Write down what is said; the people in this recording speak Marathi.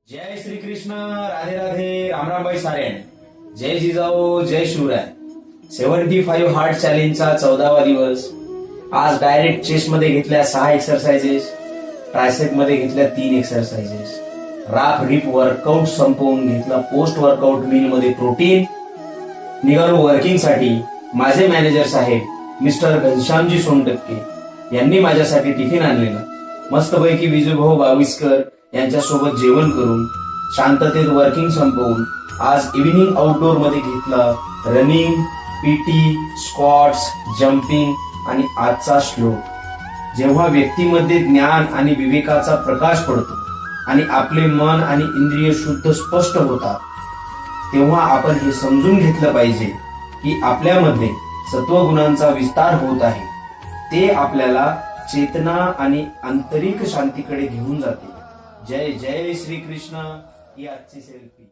जय श्री कृष्ण, राधे राधे, रामराम भाई सारेन. जय जिजाऊ, जय शिवराय. 75 हार्ट चॅलेंजचा 14वा दिवस. आज डायरेक्ट चेस्ट मध्ये घेतल्या 6 एक्सरसाइजेस, ट्रायसेप मध्ये घेतल्या 3 एक्सरसाइजेस. राप रिप वर्कआउट संपवून घेतला पोस्ट वर्कआउट मील मध्ये प्रोटीन. निघालो वर्किंग साठी. माझे मॅनेजर साहेब मिस्टर घनश्यामजी सोनटक्के यांनी माझ्यासाठी टिफिन आणलेला. मस्तपैकी विजूभाऊ बाविस्कर यांच्या सोबत जेवण करून शांततेत वर्किंग संपवून आज इव्हिनिंग आउटडोर मध्ये घेतला रनिंग, पीटी, स्क्वॉट्स, जम्पिंग आणि आजचा श्लोक. जेव्हा व्यक्तीमध्ये ज्ञान आणि विवेकाचा प्रकाश पडतो आणि आपले मन आणि इंद्रिय शुद्ध स्पष्ट होतात, तेव्हा आपण हे समजून घेतलं पाहिजे की आपल्यामध्ये सत्वगुणांचा विस्तार होत आहे. ते आपल्याला चेतना आणि आंतरिक शांतीकडे घेऊन जाते. जय जय श्री कृष्ण. ही आजची सेल्फी.